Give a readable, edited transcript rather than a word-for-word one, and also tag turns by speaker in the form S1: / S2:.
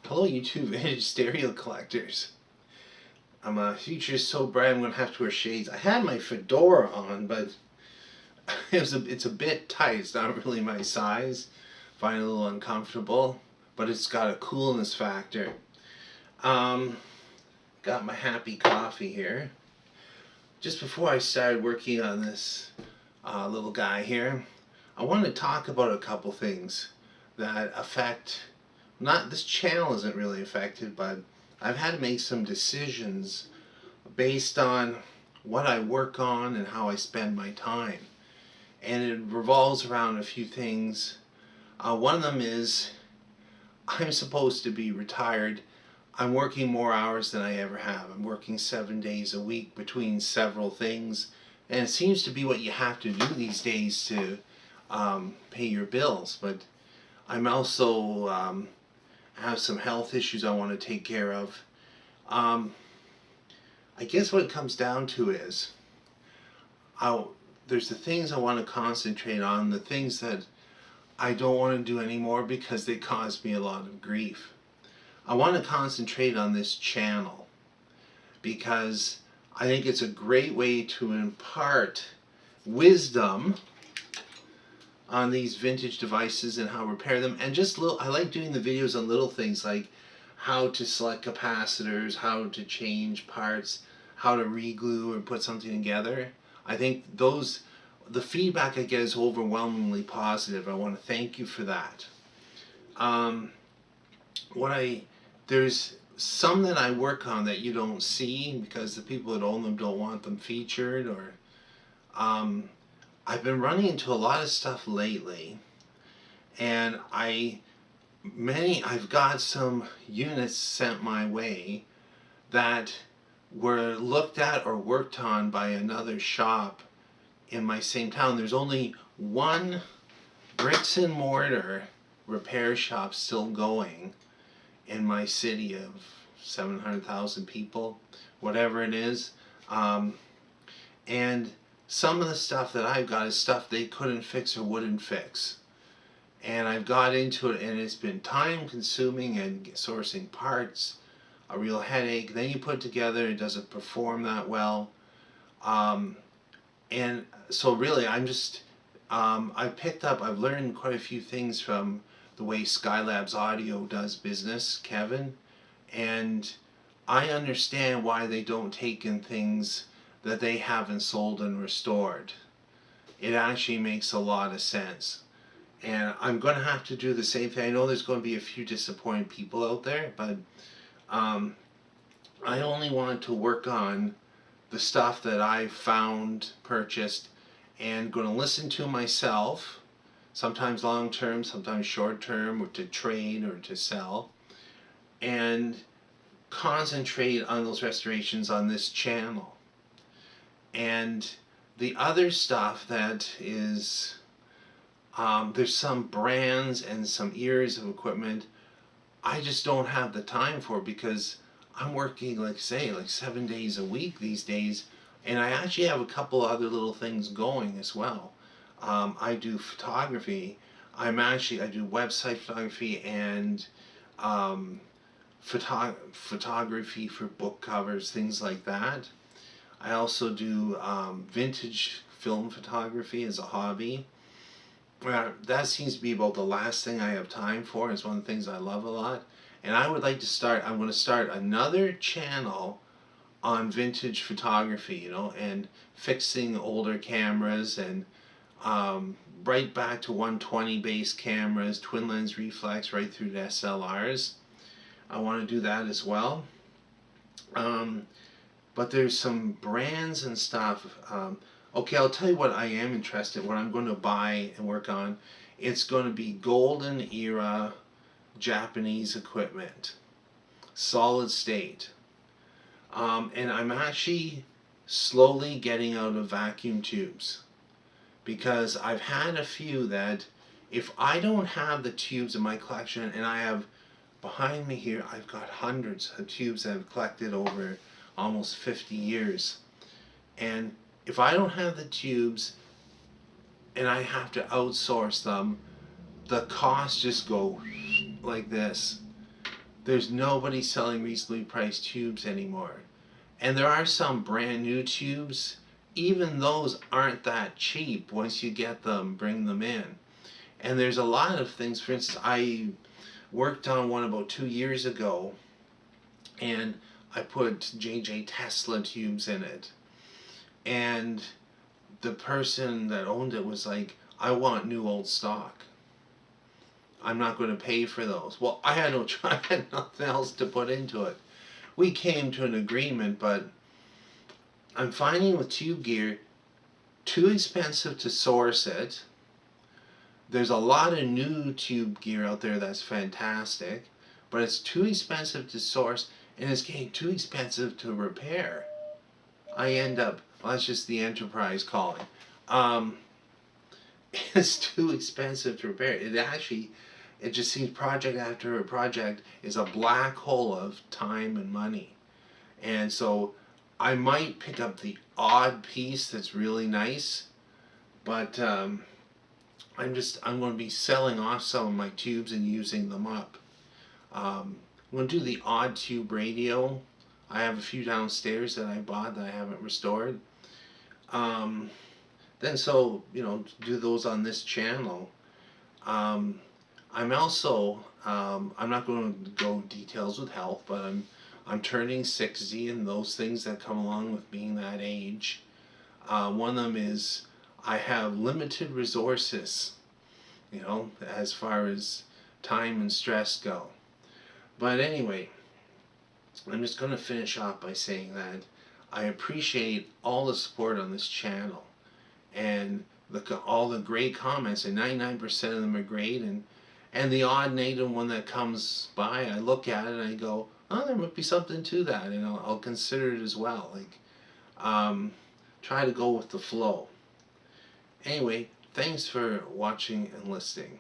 S1: Hello YouTube vintage stereo collectors. My future's so bright I'm gonna have to wear shades. I had my fedora on, but it's a bit tight. It's not really my size. Find it a little uncomfortable, but it's got a coolness factor. Um, got my happy coffee here. Just before I started working on this little guy here, I wanted to talk about a couple things that affect, not this channel isn't really affected, but I've had to make some decisions based on what I work on and how I spend my time. And it revolves around a few things. One of them is I'm supposed to be retired. I'm working more hours than I ever have. I'm working 7 days a week between several things. And it seems to be what you have to do these days to pay your bills. But I'm also have some health issues I want to take care of. I guess what it comes down to is there's the things I want to concentrate on, the things that I don't want to do anymore because they cause me a lot of grief. I want to concentrate on this channel because I think it's a great way to impart wisdom on these vintage devices and how to repair them, and just I like doing the videos on little things like how to select capacitors, how to change parts, how to re-glue or put something together. I think the feedback I get is overwhelmingly positive. I want to thank you for that. There's some that I work on that you don't see because the people that own them don't want them featured, or I've been running into a lot of stuff lately, and I've got some units sent my way that were looked at or worked on by another shop in my same town. There's only one bricks and mortar repair shop still going in my city of 700,000 people, whatever it is. And some of the stuff that I've got is stuff they couldn't fix or wouldn't fix. And I've got into it, and it's been time consuming, and sourcing parts, a real headache. Then you put it together, it doesn't perform that well. And so really I've learned quite a few things from the way Skylab's Audio does business, Kevin, and I understand why they don't take in things that they haven't sold and restored. It actually makes a lot of sense. And I'm going to have to do the same thing. I know there's going to be a few disappointed people out there, but I only want to work on the stuff that I've found, purchased, and going to listen to myself, sometimes long term, sometimes short term, or to trade or to sell, and concentrate on those restorations on this channel. And the other stuff that is, there's some brands and some years of equipment I just don't have the time for because I'm working, like 7 days a week these days, and I actually have a couple other little things going as well. I do photography. I do website photography and photography for book covers, things like that. I also do vintage film photography as a hobby. That seems to be about the last thing I have time for. It's one of the things I love a lot. And I'm going to start another channel on vintage photography, and fixing older cameras, and right back to 120 base cameras, twin lens reflex, right through to SLRs. I want to do that as well. But there's some brands and stuff. Okay, I'll tell you what I am interested in, what I'm going to buy and work on. It's going to be golden era Japanese equipment, solid state. And I'm actually slowly getting out of vacuum tubes because I've had a few that if I don't have the tubes in my collection, and I have behind me here, I've got hundreds of tubes that I've collected over almost 50 years. And if I don't have the tubes and I have to outsource them, the costs just go like this. There's nobody selling reasonably priced tubes anymore. And there are some brand new tubes. Even those aren't that cheap once you get them, bring them in. And there's a lot of things. For instance, I worked on one about 2 years ago, and I put JJ Tesla tubes in it. And the person that owned it was like, I want new old stock. I'm not going to pay for those. Well, I had no I had nothing else to put into it. We came to an agreement, but I'm finding with tube gear, too expensive to source it. There's a lot of new tube gear out there that's fantastic, but it's too expensive to source, and it's getting too expensive to repair. I end up, well, that's just the enterprise calling. Um, it's too expensive to repair. It just seems project after project is a black hole of time and money. And so I might pick up the odd piece that's really nice, but I'm going to be selling off some of my tubes and using them up. I'm going to do the odd tube radio. I have a few downstairs that I bought that I haven't restored. Then so, do those on this channel. I'm also, I'm not going to go details with health, but I'm turning 60, and those things that come along with being that age. One of them is I have limited resources, as far as time and stress go. But anyway, I'm just going to finish off by saying that I appreciate all the support on this channel, and all the great comments, and 99% of them are great, and the odd native one that comes by, I look at it and I go, oh, there might be something to that, and I'll consider it as well. Try to go with the flow. Anyway, thanks for watching and listening.